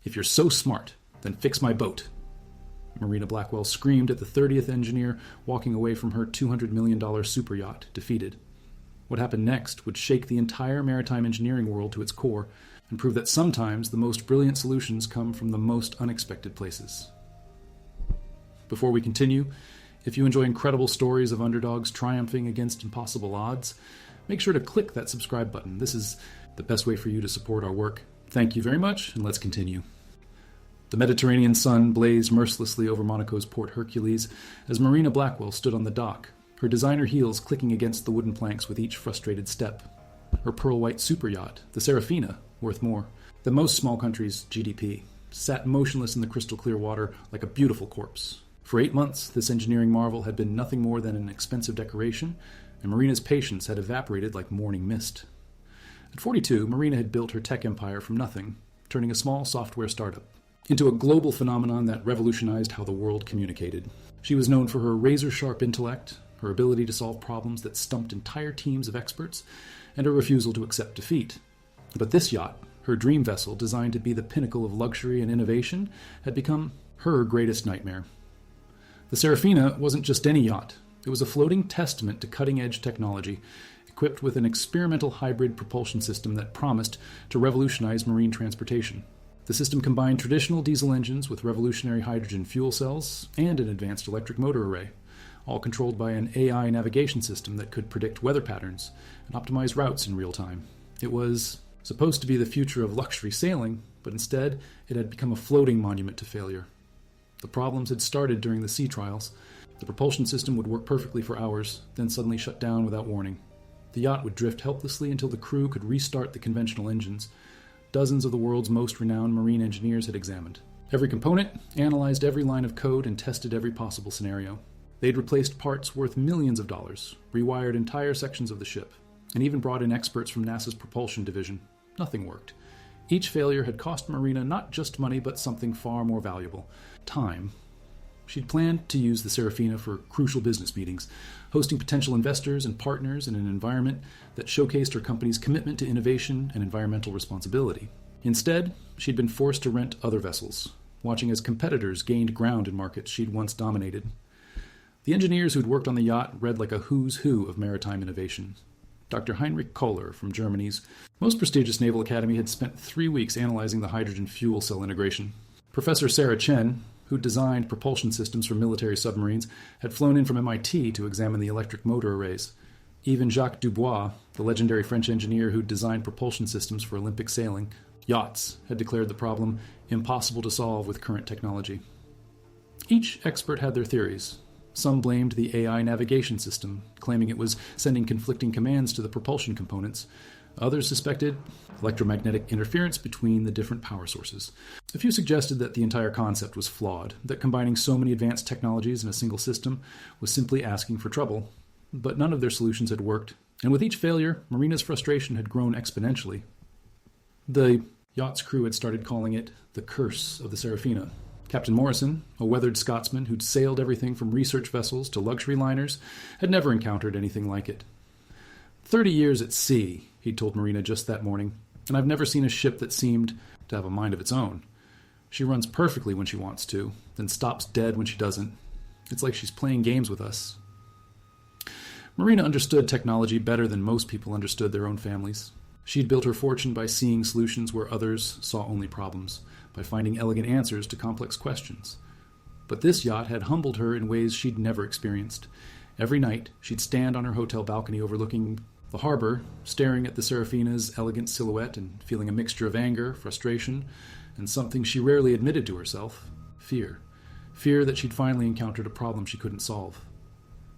"If you're so smart, then fix my boat." Marina Blackwell screamed at the 30th engineer walking away from her $200 million super yacht, defeated. What happened next would shake the entire maritime engineering world to its core and prove that sometimes the most brilliant solutions come from the most unexpected places. Before we continue, if you enjoy incredible stories of underdogs triumphing against impossible odds, make sure to click that subscribe button. This is the best way for you to support our work. Thank you very much, and let's continue. The Mediterranean sun blazed mercilessly over Monaco's Port Hercules as Marina Blackwell stood on the dock, her designer heels clicking against the wooden planks with each frustrated step. Her pearl-white super yacht, the Serafina, worth more than most small countries' GDP, sat motionless in the crystal-clear water like a beautiful corpse. For 8 months, this engineering marvel had been nothing more than an expensive decoration, and Marina's patience had evaporated like morning mist. At 42, Marina had built her tech empire from nothing, turning a small software startup into a global phenomenon that revolutionized how the world communicated. She was known for her razor-sharp intellect, her ability to solve problems that stumped entire teams of experts, and her refusal to accept defeat. But this yacht, her dream vessel designed to be the pinnacle of luxury and innovation, had become her greatest nightmare. The Serafina wasn't just any yacht. It was a floating testament to cutting-edge technology, equipped with an experimental hybrid propulsion system that promised to revolutionize marine transportation. The system combined traditional diesel engines with revolutionary hydrogen fuel cells and an advanced electric motor array, all controlled by an AI navigation system that could predict weather patterns and optimize routes in real time. It was supposed to be the future of luxury sailing, but instead it had become a floating monument to failure. The problems had started during the sea trials. The propulsion system would work perfectly for hours, then suddenly shut down without warning. The yacht would drift helplessly until the crew could restart the conventional engines. Dozens of the world's most renowned marine engineers had examined every component, analyzed every line of code, and tested every possible scenario. They'd replaced parts worth millions of dollars, rewired entire sections of the ship, and even brought in experts from NASA's propulsion division. Nothing worked. Each failure had cost Marina not just money, but something far more valuable: time. She'd planned to use the Serafina for crucial business meetings, hosting potential investors and partners in an environment that showcased her company's commitment to innovation and environmental responsibility. Instead, she'd been forced to rent other vessels, watching as competitors gained ground in markets she'd once dominated. The engineers who'd worked on the yacht read like a who's who of maritime innovation. Dr. Heinrich Kohler from Germany's most prestigious naval academy had spent 3 weeks analyzing the hydrogen fuel cell integration. Professor Sarah Chen, who designed propulsion systems for military submarines, had flown in from MIT to examine the electric motor arrays. Even Jacques Dubois, the legendary French engineer who designed propulsion systems for Olympic sailing, yachts, had declared the problem impossible to solve with current technology. Each expert had their theories. Some blamed the AI navigation system, claiming it was sending conflicting commands to the propulsion components. Others suspected electromagnetic interference between the different power sources. A few suggested that the entire concept was flawed, that combining so many advanced technologies in a single system was simply asking for trouble. But none of their solutions had worked, and with each failure, Marina's frustration had grown exponentially. The yacht's crew had started calling it the curse of the Serafina. Captain Morrison, a weathered Scotsman who'd sailed everything from research vessels to luxury liners, had never encountered anything like it. 30 years at sea, he'd told Marina just that morning, and I've never seen a ship that seemed to have a mind of its own. She runs perfectly when she wants to, then stops dead when she doesn't. It's like she's playing games with us. Marina understood technology better than most people understood their own families. She'd built her fortune by seeing solutions where others saw only problems, by finding elegant answers to complex questions. But this yacht had humbled her in ways she'd never experienced. Every night, she'd stand on her hotel balcony overlooking the harbor, staring at the Serafina's elegant silhouette and feeling a mixture of anger, frustration, and something she rarely admitted to herself: fear. Fear that she'd finally encountered a problem she couldn't solve.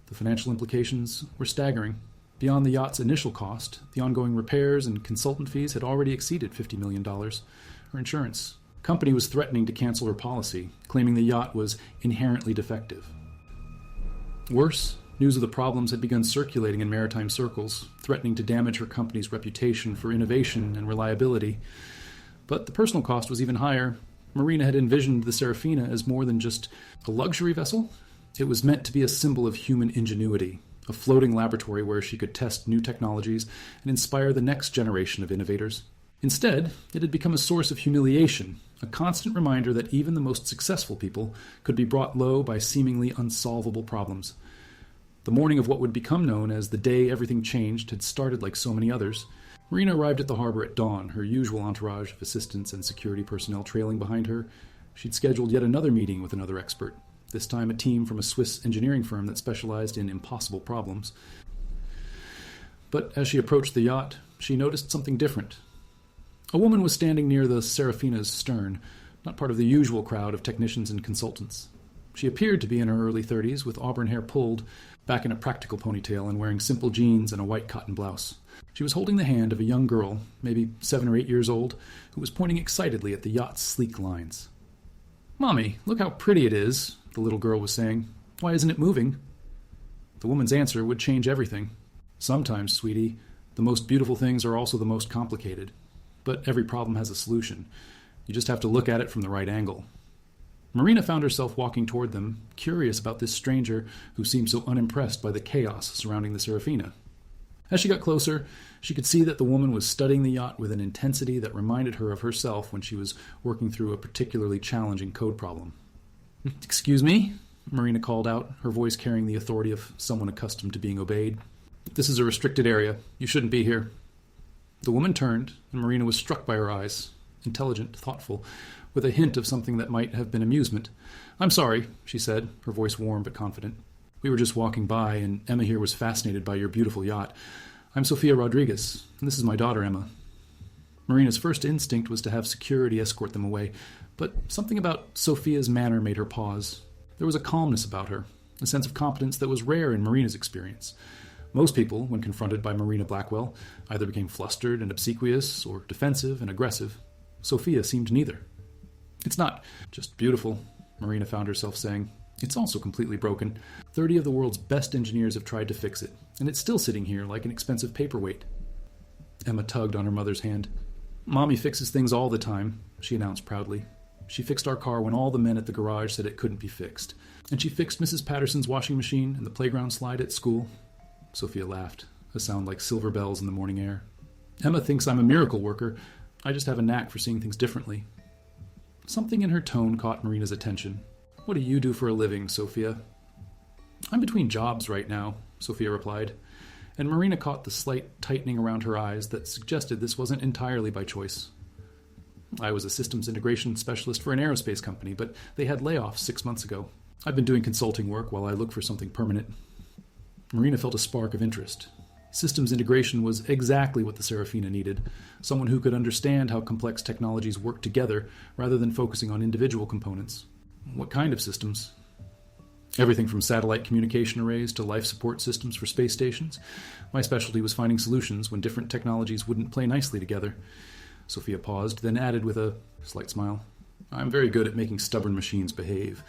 The financial implications were staggering. Beyond the yacht's initial cost, the ongoing repairs and consultant fees had already exceeded $50 million. Her insurance company was threatening to cancel her policy, claiming the yacht was inherently defective. Worse, news of the problems had begun circulating in maritime circles, threatening to damage her company's reputation for innovation and reliability. But the personal cost was even higher. Marina had envisioned the Serafina as more than just a luxury vessel. It was meant to be a symbol of human ingenuity, a floating laboratory where she could test new technologies and inspire the next generation of innovators. Instead, it had become a source of humiliation, a constant reminder that even the most successful people could be brought low by seemingly unsolvable problems. The morning of what would become known as the day everything changed had started like so many others. Marina arrived at the harbor at dawn, her usual entourage of assistants and security personnel trailing behind her. She'd scheduled yet another meeting with another expert, this time a team from a Swiss engineering firm that specialized in impossible problems. But as she approached the yacht, she noticed something different. A woman was standing near the Serafina's stern, not part of the usual crowd of technicians and consultants. She appeared to be in her early 30s, with auburn hair pulled back in a practical ponytail and wearing simple jeans and a white cotton blouse. She was holding the hand of a young girl, maybe 7 or 8 years old, who was pointing excitedly at the yacht's sleek lines. "Mommy, look how pretty it is," the little girl was saying. "Why isn't it moving?" The woman's answer would change everything. "Sometimes, sweetie, the most beautiful things are also the most complicated. But every problem has a solution. You just have to look at it from the right angle." Marina found herself walking toward them, curious about this stranger who seemed so unimpressed by the chaos surrounding the Serafina. As she got closer, she could see that the woman was studying the yacht with an intensity that reminded her of herself when she was working through a particularly challenging code problem. "Excuse me?" Marina called out, her voice carrying the authority of someone accustomed to being obeyed. "This is a restricted area. You shouldn't be here." The woman turned, and Marina was struck by her eyes, intelligent, thoughtful, with a hint of something that might have been amusement. "I'm sorry," she said, her voice warm but confident. "We were just walking by, and Emma here was fascinated by your beautiful yacht. I'm Sofia Rodriguez, and this is my daughter, Emma." Marina's first instinct was to have security escort them away, but something about Sofia's manner made her pause. There was a calmness about her, a sense of competence that was rare in Marina's experience. Most people, when confronted by Marina Blackwell, either became flustered and obsequious or defensive and aggressive. Sofia seemed neither. "It's not just beautiful," Marina found herself saying. "It's also completely broken. 30 of the world's best engineers have tried to fix it, and it's still sitting here like an expensive paperweight." Emma tugged on her mother's hand. "Mommy fixes things all the time," she announced proudly. "She fixed our car when all the men at the garage said it couldn't be fixed. And she fixed Mrs. Patterson's washing machine and the playground slide at school." Sophia laughed, a sound like silver bells in the morning air. "Emma thinks I'm a miracle worker. I just have a knack for seeing things differently." Something in her tone caught Marina's attention. "What do you do for a living, Sophia?" "I'm between jobs right now," Sophia replied, and Marina caught the slight tightening around her eyes that suggested this wasn't entirely by choice. "I was a systems integration specialist for an aerospace company, but they had layoffs 6 months ago. I've been doing consulting work while I look for something permanent." Marina felt a spark of interest. Systems integration was exactly what the Serafina needed, someone who could understand how complex technologies work together rather than focusing on individual components. "What kind of systems?" "Everything from satellite communication arrays to life support systems for space stations. My specialty was finding solutions when different technologies wouldn't play nicely together." Sophia paused, then added with a slight smile, "I'm very good at making stubborn machines behave."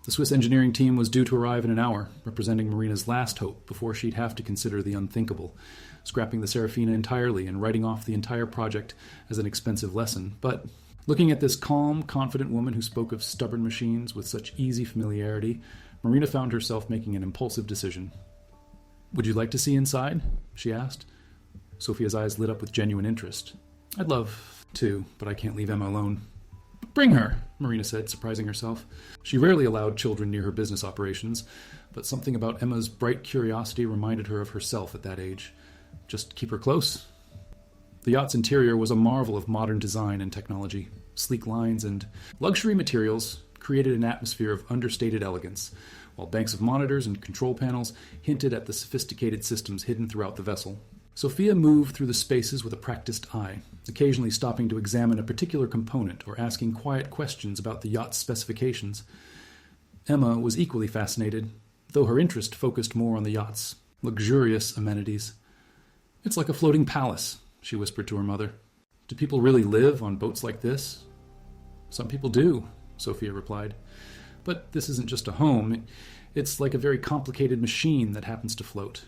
The Swiss engineering team was due to arrive in an hour, representing Marina's last hope before she'd have to consider the unthinkable, scrapping the Serafina entirely and writing off the entire project as an expensive lesson. But looking at this calm, confident woman who spoke of stubborn machines with such easy familiarity, Marina found herself making an impulsive decision. "Would you like to see inside?" she asked. Sophia's eyes lit up with genuine interest. "I'd love to, but I can't leave Emma alone." "Bring her," Marina said, surprising herself. She rarely allowed children near her business operations, but something about Emma's bright curiosity reminded her of herself at that age. "Just keep her close." The yacht's interior was a marvel of modern design and technology. Sleek lines and luxury materials created an atmosphere of understated elegance, while banks of monitors and control panels hinted at the sophisticated systems hidden throughout the vessel. Sophia moved through the spaces with a practiced eye, occasionally stopping to examine a particular component or asking quiet questions about the yacht's specifications. Emma was equally fascinated, though her interest focused more on the yacht's luxurious amenities. "It's like a floating palace," she whispered to her mother. "Do people really live on boats like this?" "Some people do," Sophia replied. "But this isn't just a home. It's like a very complicated machine that happens to float."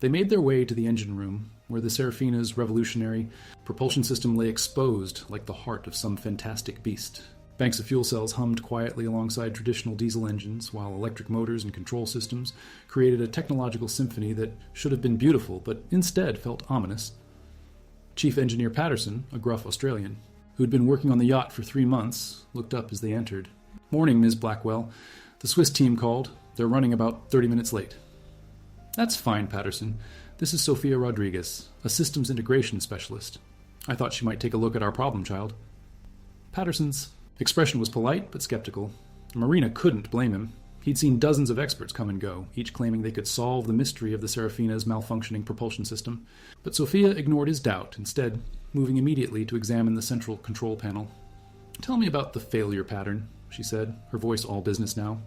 They made their way to the engine room, where the Serafina's revolutionary propulsion system lay exposed like the heart of some fantastic beast. Banks of fuel cells hummed quietly alongside traditional diesel engines, while electric motors and control systems created a technological symphony that should have been beautiful, but instead felt ominous. Chief Engineer Patterson, a gruff Australian, who had been working on the yacht for 3 months, looked up as they entered. "Morning, Ms. Blackwell. The Swiss team called. They're running about 30 minutes late." "That's fine, Patterson. This is Sofia Rodriguez, a systems integration specialist. I thought she might take a look at our problem child." Patterson's expression was polite but skeptical. Marina couldn't blame him. He'd seen dozens of experts come and go, each claiming they could solve the mystery of the Serafina's malfunctioning propulsion system. But Sofia ignored his doubt, instead moving immediately to examine the central control panel. "Tell me about the failure pattern," she said, her voice all business now.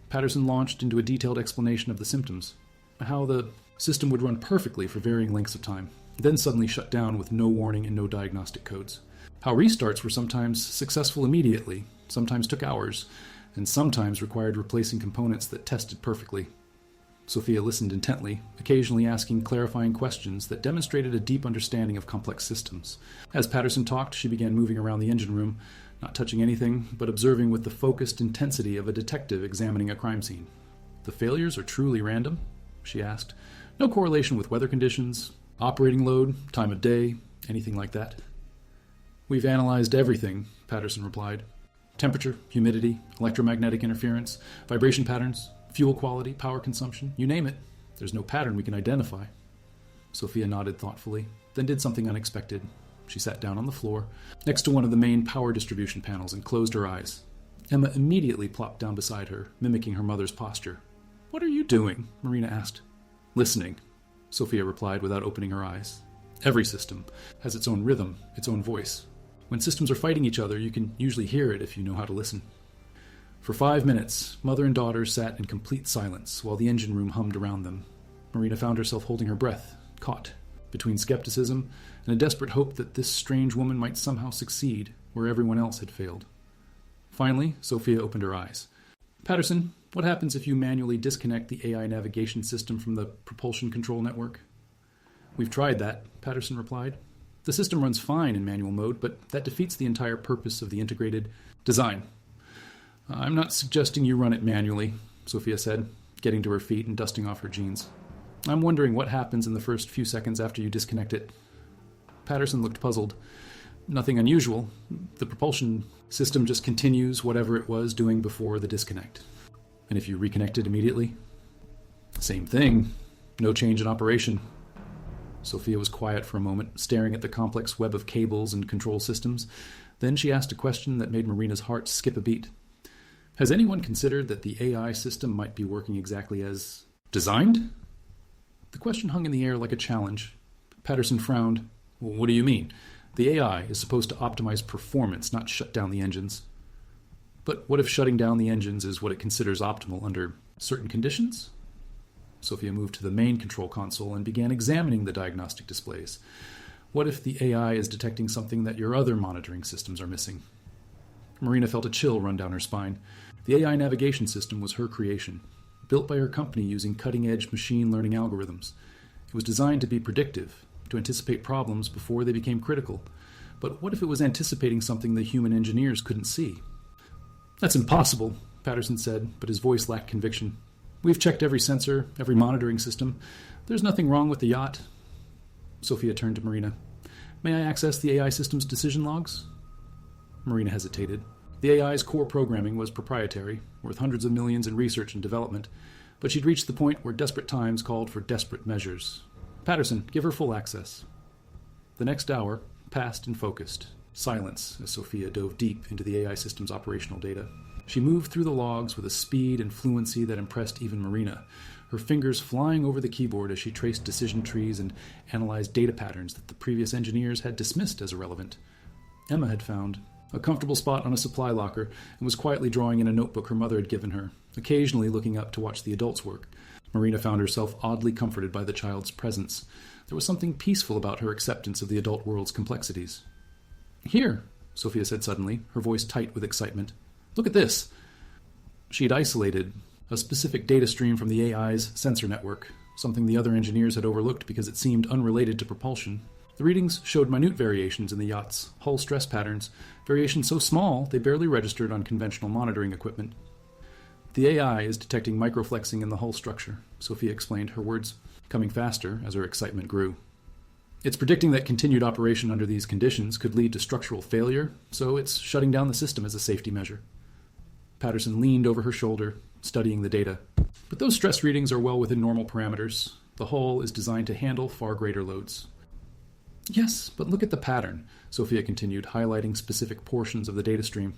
Patterson launched into a detailed explanation of the symptoms, how the system would run perfectly for varying lengths of time, then suddenly shut down with no warning and no diagnostic codes. How restarts were sometimes successful immediately, sometimes took hours, and sometimes required replacing components that tested perfectly. Sofia listened intently, occasionally asking clarifying questions that demonstrated a deep understanding of complex systems. As Patterson talked, she began moving around the engine room, not touching anything, but observing with the focused intensity of a detective examining a crime scene. "The failures are truly random?" she asked. "No correlation with weather conditions, operating load, time of day, anything like that?" "We've analyzed everything," Patterson replied. "Temperature, humidity, electromagnetic interference, vibration patterns, fuel quality, power consumption, you name it. There's no pattern we can identify." Sofia nodded thoughtfully, then did something unexpected. She sat down on the floor, next to one of the main power distribution panels, and closed her eyes. Emma immediately plopped down beside her, mimicking her mother's posture. "What are you doing?" Marina asked. "Listening," Sofia replied without opening her eyes. "Every system has its own rhythm, its own voice. When systems are fighting each other, you can usually hear it if you know how to listen." For 5 minutes, mother and daughter sat in complete silence while the engine room hummed around them. Marina found herself holding her breath, caught between skepticism and a desperate hope that this strange woman might somehow succeed where everyone else had failed. Finally, Sofia opened her eyes. "Patterson, what happens if you manually disconnect the AI navigation system from the propulsion control network?" "We've tried that," Patterson replied. "The system runs fine in manual mode, but that defeats the entire purpose of the integrated design." "I'm not suggesting you run it manually," Sofia said, getting to her feet and dusting off her jeans. "I'm wondering what happens in the first few seconds after you disconnect it." Patterson looked puzzled. "Nothing unusual. The propulsion system just continues whatever it was doing before the disconnect." "And if you reconnect it immediately?" "Same thing. No change in operation." Sofia was quiet for a moment, staring at the complex web of cables and control systems. Then she asked a question that made Marina's heart skip a beat. "Has anyone considered that the AI system might be working exactly as designed?" The question hung in the air like a challenge. Patterson frowned. "What do you mean? The AI is supposed to optimize performance, not shut down the engines." "But what if shutting down the engines is what it considers optimal under certain conditions?" Sofia moved to the main control console and began examining the diagnostic displays. "What if the AI is detecting something that your other monitoring systems are missing?" Marina felt a chill run down her spine. The AI navigation system was her creation, built by her company using cutting-edge machine learning algorithms. It was designed to be predictive, to anticipate problems before they became critical. But what if it was anticipating something the human engineers couldn't see? "That's impossible," Patterson said, but his voice lacked conviction. "We've checked every sensor, every monitoring system. There's nothing wrong with the yacht." Sofia turned to Marina. "May I access the AI system's decision logs?" Marina hesitated. The AI's core programming was proprietary, worth hundreds of millions in research and development, but she'd reached the point where desperate times called for desperate measures. "Patterson, give her full access." The next hour passed in focused silence as Sofia dove deep into the AI system's operational data. She moved through the logs with a speed and fluency that impressed even Marina, her fingers flying over the keyboard as she traced decision trees and analyzed data patterns that the previous engineers had dismissed as irrelevant. Emma had found a comfortable spot on a supply locker and was quietly drawing in a notebook her mother had given her, occasionally looking up to watch the adults work. Marina found herself oddly comforted by the child's presence. There was something peaceful about her acceptance of the adult world's complexities. "Here," Sofia said suddenly, her voice tight with excitement. "Look at this." She had isolated a specific data stream from the AI's sensor network, something the other engineers had overlooked because it seemed unrelated to propulsion. The readings showed minute variations in the yacht's hull stress patterns, variations so small they barely registered on conventional monitoring equipment. "The AI is detecting microflexing in the hull structure," Sofia explained, her words coming faster as her excitement grew. It's predicting that continued operation under these conditions could lead to structural failure, so it's shutting down the system as a safety measure. Patterson leaned over her shoulder, studying the data. But those stress readings are well within normal parameters. The hull is designed to handle far greater loads. Yes, but look at the pattern, Sophia continued, highlighting specific portions of the data stream.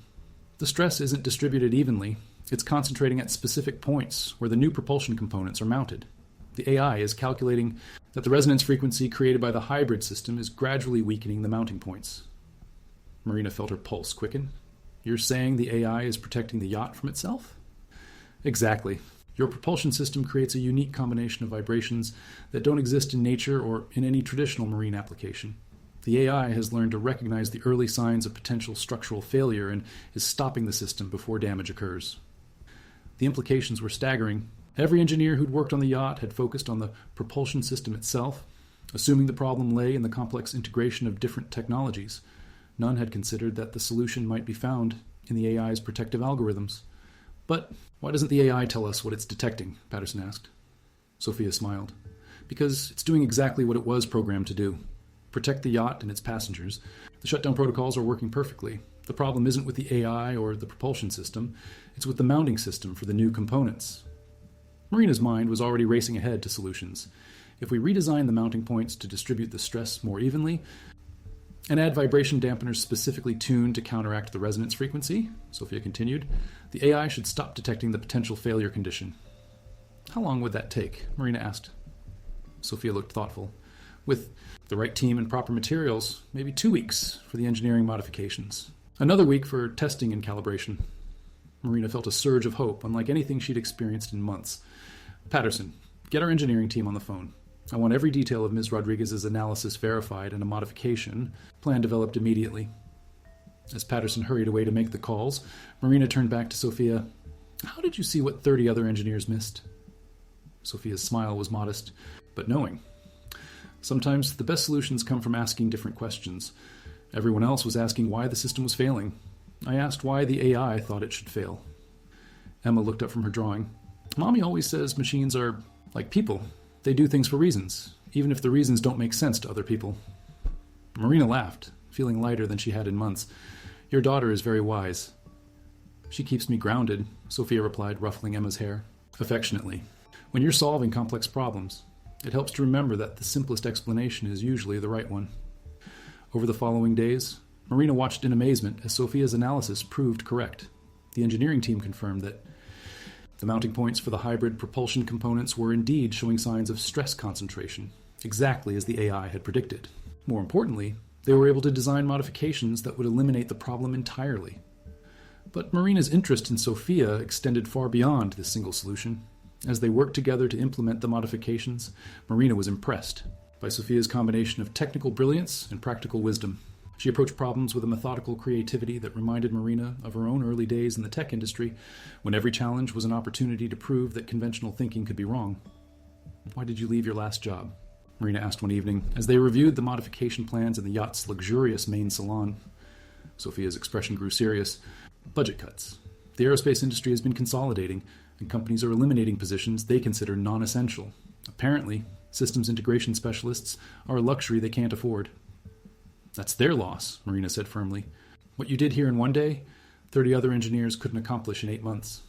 The stress isn't distributed evenly. It's concentrating at specific points where the new propulsion components are mounted. The AI is calculating that the resonance frequency created by the hybrid system is gradually weakening the mounting points. Marina felt her pulse quicken. You're saying the AI is protecting the yacht from itself? Exactly. Your propulsion system creates a unique combination of vibrations that don't exist in nature or in any traditional marine application. The AI has learned to recognize the early signs of potential structural failure and is stopping the system before damage occurs. The implications were staggering. Every engineer who'd worked on the yacht had focused on the propulsion system itself, assuming the problem lay in the complex integration of different technologies. None had considered that the solution might be found in the AI's protective algorithms. But why doesn't the AI tell us what it's detecting? Patterson asked. Sophia smiled. Because it's doing exactly what it was programmed to do. Protect the yacht and its passengers. The shutdown protocols are working perfectly. The problem isn't with the AI or the propulsion system. It's with the mounting system for the new components. Marina's mind was already racing ahead to solutions. If we redesign the mounting points to distribute the stress more evenly, and add vibration dampeners specifically tuned to counteract the resonance frequency, Sophia continued, the AI should stop detecting the potential failure condition. How long would that take? Marina asked. Sophia looked thoughtful. With the right team and proper materials, maybe 2 weeks for the engineering modifications. Another week for testing and calibration. Marina felt a surge of hope, unlike anything she'd experienced in months. Patterson, get our engineering team on the phone. I want every detail of Ms. Rodriguez's analysis verified and a modification plan developed immediately. As Patterson hurried away to make the calls, Marina turned back to Sophia. How did you see what 30 other engineers missed? Sophia's smile was modest, but knowing. Sometimes the best solutions come from asking different questions. Everyone else was asking why the system was failing. I asked why the AI thought it should fail. Emma looked up from her drawing. Mommy always says machines are like people. They do things for reasons, even if the reasons don't make sense to other people. Marina laughed, feeling lighter than she had in months. Your daughter is very wise. She keeps me grounded, Sophia replied, ruffling Emma's hair. Affectionately. When you're solving complex problems, it helps to remember that the simplest explanation is usually the right one. Over the following days, Marina watched in amazement as Sophia's analysis proved correct. The engineering team confirmed that the mounting points for the hybrid propulsion components were indeed showing signs of stress concentration, exactly as the AI had predicted. More importantly, they were able to design modifications that would eliminate the problem entirely. But Marina's interest in Sophia extended far beyond this single solution. As they worked together to implement the modifications, Marina was impressed by Sophia's combination of technical brilliance and practical wisdom. She approached problems with a methodical creativity that reminded Marina of her own early days in the tech industry, when every challenge was an opportunity to prove that conventional thinking could be wrong. Why did you leave your last job? Marina asked one evening, as they reviewed the modification plans in the yacht's luxurious main salon. Sophia's expression grew serious. Budget cuts. The aerospace industry has been consolidating, and companies are eliminating positions they consider non-essential. Apparently, systems integration specialists are a luxury they can't afford. That's their loss, Marina said firmly. What you did here in one day, 30 other engineers couldn't accomplish in 8 months.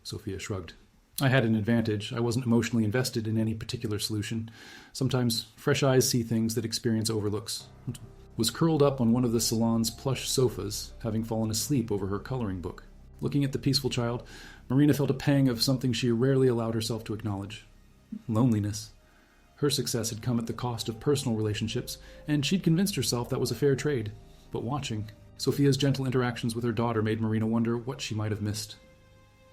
Sophia shrugged. I had an advantage. I wasn't emotionally invested in any particular solution. Sometimes fresh eyes see things that experience overlooks. Was curled up on one of the salon's plush sofas, having fallen asleep over her coloring book. Looking at the peaceful child, Marina felt a pang of something she rarely allowed herself to acknowledge. Loneliness. Her success had come at the cost of personal relationships, and she'd convinced herself that was a fair trade. But watching, Sophia's gentle interactions with her daughter made Marina wonder what she might have missed.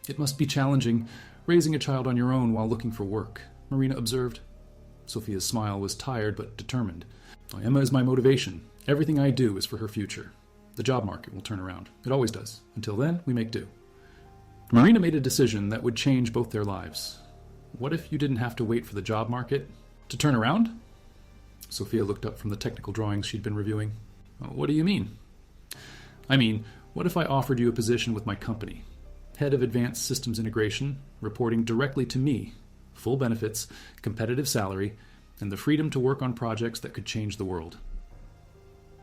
It must be challenging, raising a child on your own while looking for work, Marina observed. Sophia's smile was tired but determined. Emma is my motivation. Everything I do is for her future. The job market will turn around. It always does. Until then, we make do. Marina made a decision that would change both their lives. What if you didn't have to wait for the job market to turn around? Sophia looked up from the technical drawings she'd been reviewing. What do you mean? I mean, what if I offered you a position with my company? Head of Advanced Systems Integration, reporting directly to me. Full benefits, competitive salary, and the freedom to work on projects that could change the world.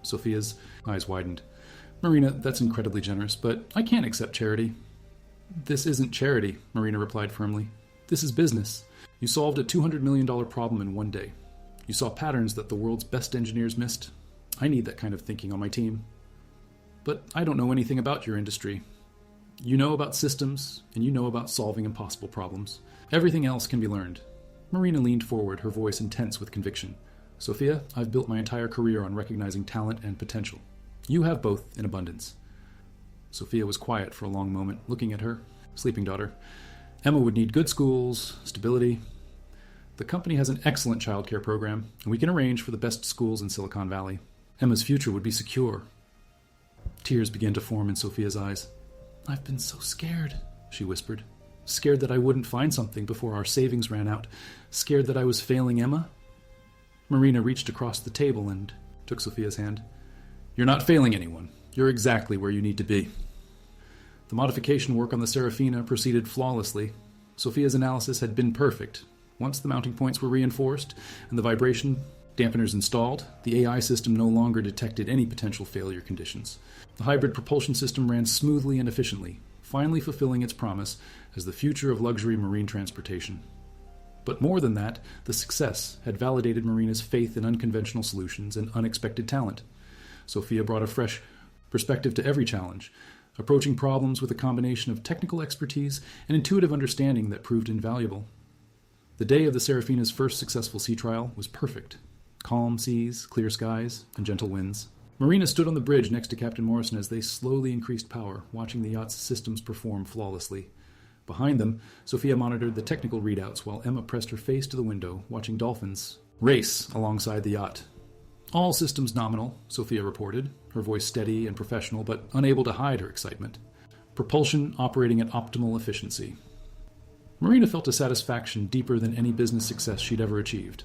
Sophia's eyes widened. Marina, that's incredibly generous, but I can't accept charity. This isn't charity, Marina replied firmly. This is business. You solved a $200 million problem in one day. You saw patterns that the world's best engineers missed. I need that kind of thinking on my team. But I don't know anything about your industry. You know about systems, and you know about solving impossible problems. Everything else can be learned. Marina leaned forward, her voice intense with conviction. Sophia, I've built my entire career on recognizing talent and potential. You have both in abundance. Sophia was quiet for a long moment, looking at her sleeping daughter. Emma would need good schools, stability. The company has an excellent childcare program, and we can arrange for the best schools in Silicon Valley. Emma's future would be secure. Tears began to form in Sophia's eyes. I've been so scared, she whispered. Scared that I wouldn't find something before our savings ran out. Scared that I was failing Emma. Marina reached across the table and took Sophia's hand. You're not failing anyone. You're exactly where you need to be. The modification work on the Serafina proceeded flawlessly. Sophia's analysis had been perfect. Once the mounting points were reinforced and the vibration dampeners installed, the AI system no longer detected any potential failure conditions. The hybrid propulsion system ran smoothly and efficiently, finally fulfilling its promise as the future of luxury marine transportation. But more than that, the success had validated Marina's faith in unconventional solutions and unexpected talent. Sophia brought a fresh perspective to every challenge, approaching problems with a combination of technical expertise and intuitive understanding that proved invaluable. The day of the Serafina's first successful sea trial was perfect. Calm seas, clear skies, and gentle winds. Marina stood on the bridge next to Captain Morrison as they slowly increased power, watching the yacht's systems perform flawlessly. Behind them, Sophia monitored the technical readouts while Emma pressed her face to the window, watching dolphins race alongside the yacht. All systems nominal, Sophia reported, her voice steady and professional, but unable to hide her excitement. Propulsion operating at optimal efficiency. Marina felt a satisfaction deeper than any business success she'd ever achieved.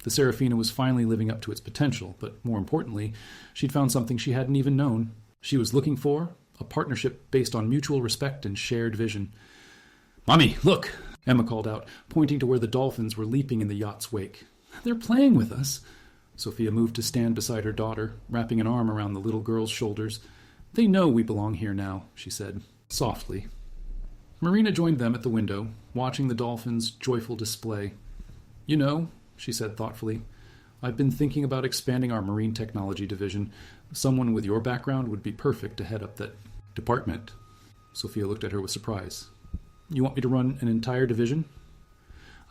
The Serafina was finally living up to its potential, but more importantly, she'd found something she hadn't even known. She was looking for a partnership based on mutual respect and shared vision. Mommy, look, Emma called out, pointing to where the dolphins were leaping in the yacht's wake. They're playing with us. Sophia moved to stand beside her daughter, wrapping an arm around the little girl's shoulders. They know we belong here now, she said, softly. Marina joined them at the window, watching the dolphins' joyful display. You know, she said thoughtfully, I've been thinking about expanding our marine technology division. Someone with your background would be perfect to head up that department. Sophia looked at her with surprise. You want me to run an entire division?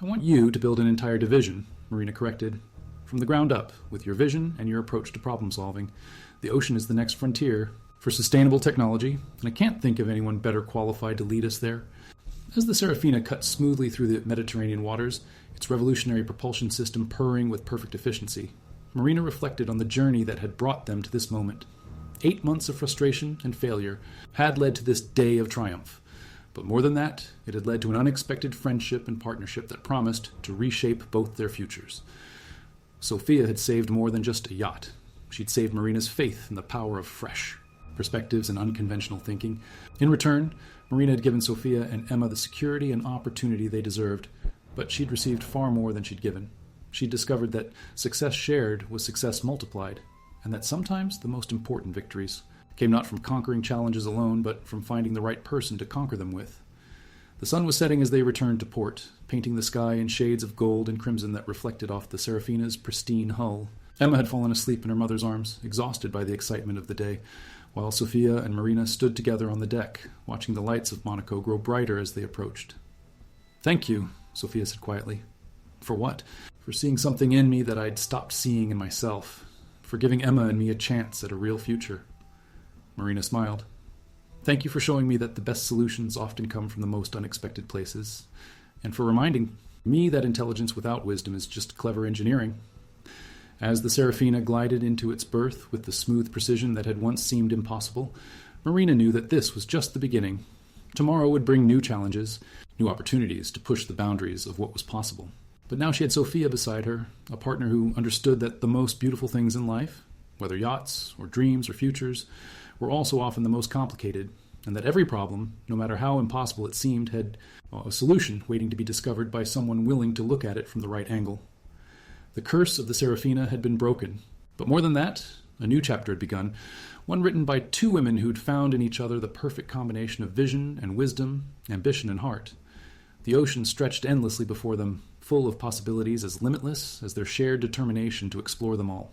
I want you to build an entire division, Marina corrected. From the ground up, with your vision and your approach to problem solving. The ocean is the next frontier for sustainable technology, and I can't think of anyone better qualified to lead us there. As the Serafina cut smoothly through the Mediterranean waters, its revolutionary propulsion system purring with perfect efficiency, Marina reflected on the journey that had brought them to this moment. 8 months of frustration and failure had led to this day of triumph. But more than that, it had led to an unexpected friendship and partnership that promised to reshape both their futures. Sophia had saved more than just a yacht. She'd saved Marina's faith in the power of fresh perspectives and unconventional thinking. In return, Marina had given Sophia and Emma the security and opportunity they deserved, but she'd received far more than she'd given. She'd discovered that success shared was success multiplied, and that sometimes the most important victories came not from conquering challenges alone, but from finding the right person to conquer them with. The sun was setting as they returned to port, painting the sky in shades of gold and crimson that reflected off the Serafina's pristine hull. Emma had fallen asleep in her mother's arms, exhausted by the excitement of the day, while Sophia and Marina stood together on the deck, watching the lights of Monaco grow brighter as they approached. Thank you, Sophia said quietly. For what? For seeing something in me that I'd stopped seeing in myself. For giving Emma and me a chance at a real future. Marina smiled. Thank you for showing me that the best solutions often come from the most unexpected places, and for reminding me that intelligence without wisdom is just clever engineering. As the Serafina glided into its berth with the smooth precision that had once seemed impossible, Marina knew that this was just the beginning. Tomorrow would bring new challenges, new opportunities to push the boundaries of what was possible. But now she had Sophia beside her, a partner who understood that the most beautiful things in life, whether yachts or dreams or futures, were also often the most complicated, and that every problem, no matter how impossible it seemed, had a solution waiting to be discovered by someone willing to look at it from the right angle. The curse of the Serafina had been broken. But more than that, a new chapter had begun, one written by two women who'd found in each other the perfect combination of vision and wisdom, ambition and heart. The ocean stretched endlessly before them, full of possibilities as limitless as their shared determination to explore them all.